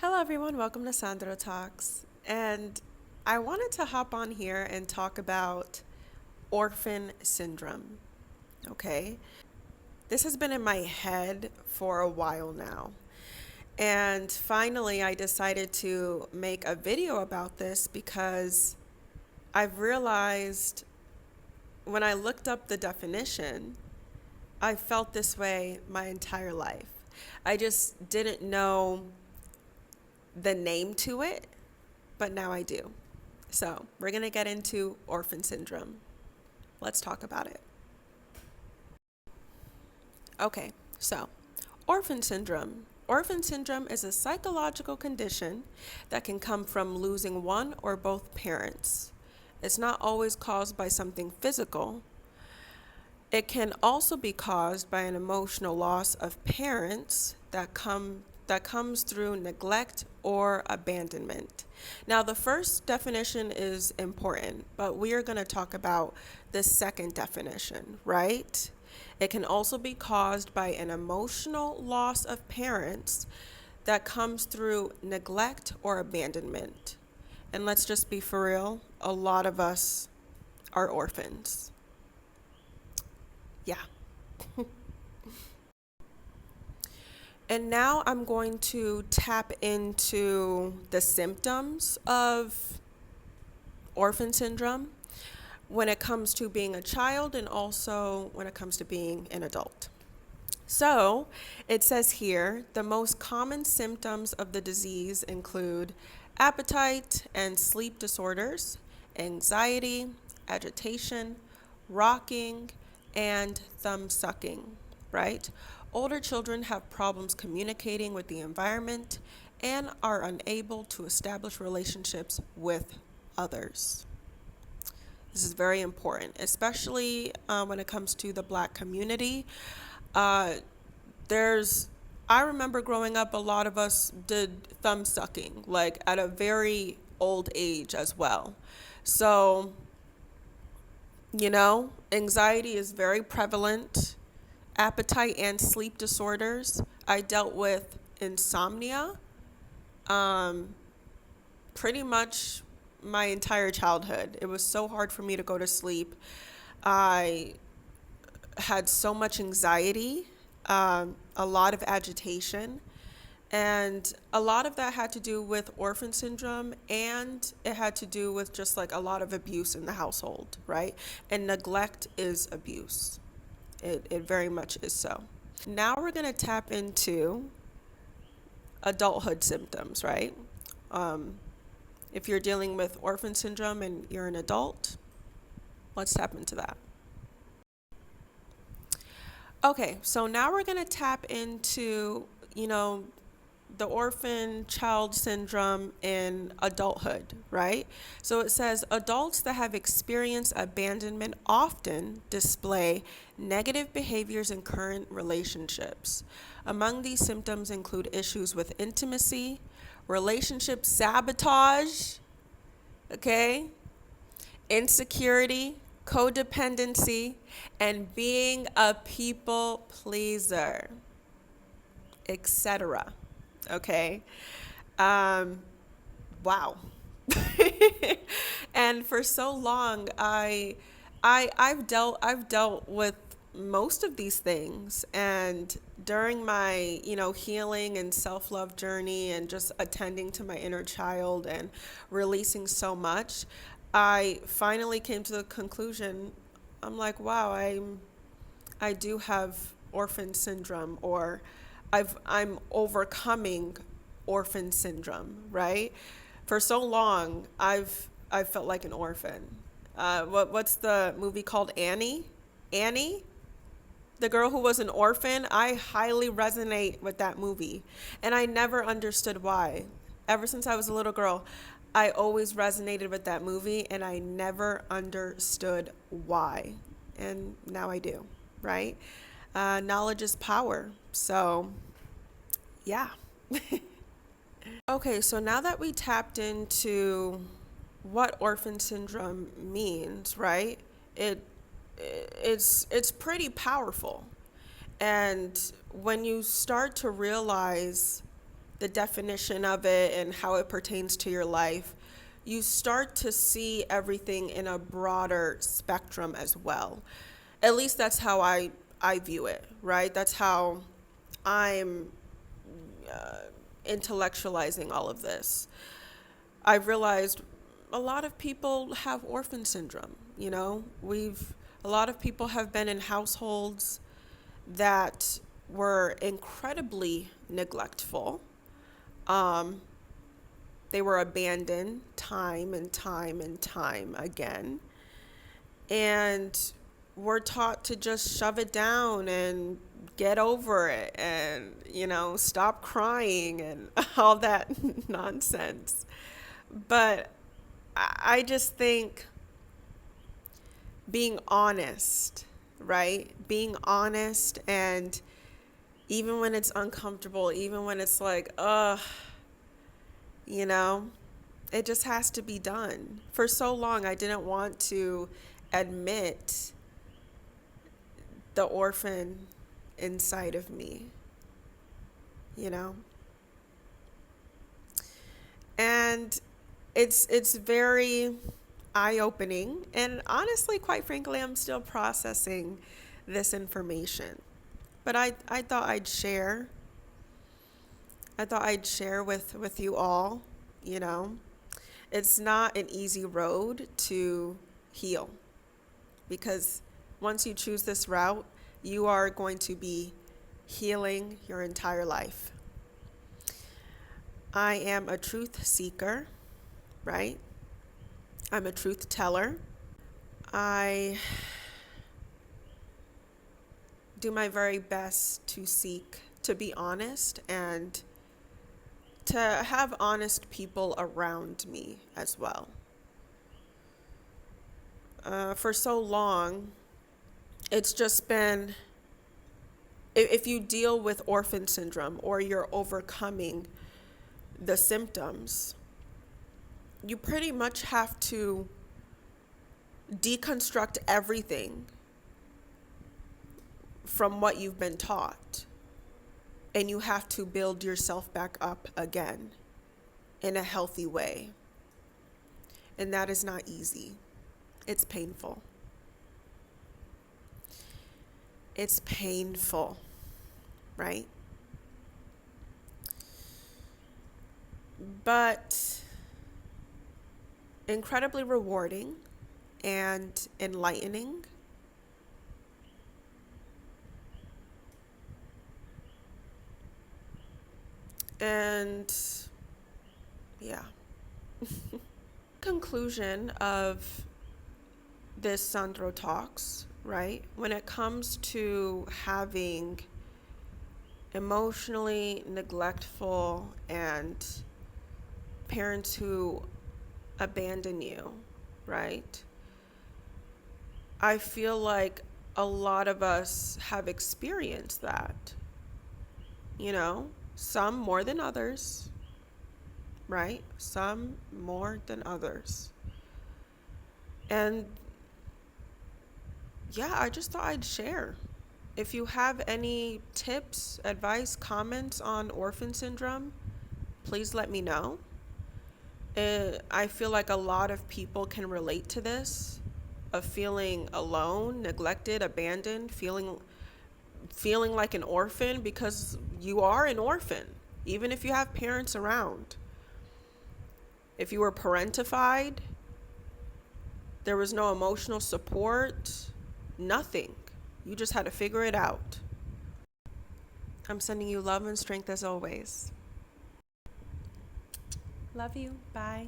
Hello, everyone. Welcome to SandroTalks. And I wanted to hop on here and talk about Orphan Syndrome. Okay. This has been in my head for a while now. And finally, I decided to make a video about this because I've realized when I looked up the definition, I felt this way my entire life. I just didn't know the name to it, but now I do. So we're going to get into orphan syndrome. Let's talk about it. Okay, so orphan syndrome. Orphan syndrome is a psychological condition that can come from losing one or both parents. It's not always caused by something physical. It can also be caused by an emotional loss of parents that comes through neglect or abandonment. Now, the first definition is important, but we are going to talk about the second definition, right? It can also be caused by an emotional loss of parents that comes through neglect or abandonment. And let's just be for real, a lot of us are orphans. Yeah. And now I'm going to tap into the symptoms of orphan syndrome when it comes to being a child and also when it comes to being an adult. So it says here the most common symptoms of the disease include appetite and sleep disorders, anxiety, agitation, rocking, and thumb sucking, right? Older children have problems communicating with the environment and are unable to establish relationships with others. This is very important, especially when it comes to the Black community. Uh, I remember growing up, a lot of us did thumb sucking, like at a very old age as well. So, anxiety is very prevalent, appetite and sleep disorders. I dealt with insomnia pretty much my entire childhood. It was so hard for me to go to sleep. I had so much anxiety, a lot of agitation, and a lot of that had to do with orphan syndrome, and it had to do with just like a lot of abuse in the household, right? And neglect is abuse. It very much is so. Now we're going to tap into adulthood symptoms, right? If you're dealing with orphan syndrome and you're an adult, let's tap into that. Okay, so now we're going to tap into, the orphan child syndrome in adulthood, right? So it says adults that have experienced abandonment often display negative behaviors in current relationships. Among these symptoms include issues with intimacy, relationship sabotage, okay, insecurity, codependency, and being a people pleaser, etc. Okay. Wow. And for so long, I've dealt with most of these things, and during my healing and self-love journey and just attending to my inner child and releasing so much, I finally came to the conclusion. I'm like, wow, I do have orphan syndrome, or I'm overcoming orphan syndrome, right? For so long, I've felt like an orphan. What's the movie called? Annie? Annie? The girl who was an orphan. I highly resonate with that movie, and I never understood why. Ever since I was a little girl, I always resonated with that movie, and I never understood why. And now I do, right? Knowledge is power. So, yeah. Okay, so now that we tapped into what orphan syndrome means, right? It it's pretty powerful. And when you start to realize the definition of it and how it pertains to your life, you start to see everything in a broader spectrum as well. At least that's how I view it, right? That's how I'm intellectualizing all of this. I've realized a lot of people have orphan syndrome. A lot of people have been in households that were incredibly neglectful. Um, they were abandoned time and time and time again. And we're taught to just shove it down and get over it and, stop crying and all that nonsense. But I just think being honest, right? Being honest, and even when it's uncomfortable, even when it's like, you know, it just has to be done. For so long, I didn't want to admit the orphan inside of me, you know? And it's very eye-opening, and honestly, quite frankly, I'm still processing this information. But I thought I'd share. I thought I'd share with you all, you know. It's not an easy road to heal, because once you choose this route, you are going to be healing your entire life. I am a truth seeker, right? I'm a truth teller. I do my very best to seek to be honest and to have honest people around me as well. For so long, it's just been, if you deal with orphan syndrome or you're overcoming the symptoms, you pretty much have to deconstruct everything from what you've been taught. And you have to build yourself back up again in a healthy way. And that is not easy. It's painful. It's painful, right? But incredibly rewarding and enlightening. And yeah. Conclusion of this SandroTalks, right? When it comes to having emotionally neglectful and parents who abandon you, right? I feel like a lot of us have experienced that, some more than others, right? Some more than others. And yeah, I just thought I'd share. If you have any tips, advice, comments on orphan syndrome, please let me know. I feel like a lot of people can relate to this, of feeling alone, neglected, abandoned, feeling like an orphan, because you are an orphan, even if you have parents around. If you were parentified, there was no emotional support, nothing. You just had to figure it out. I'm sending you love and strength as always. Love you. Bye.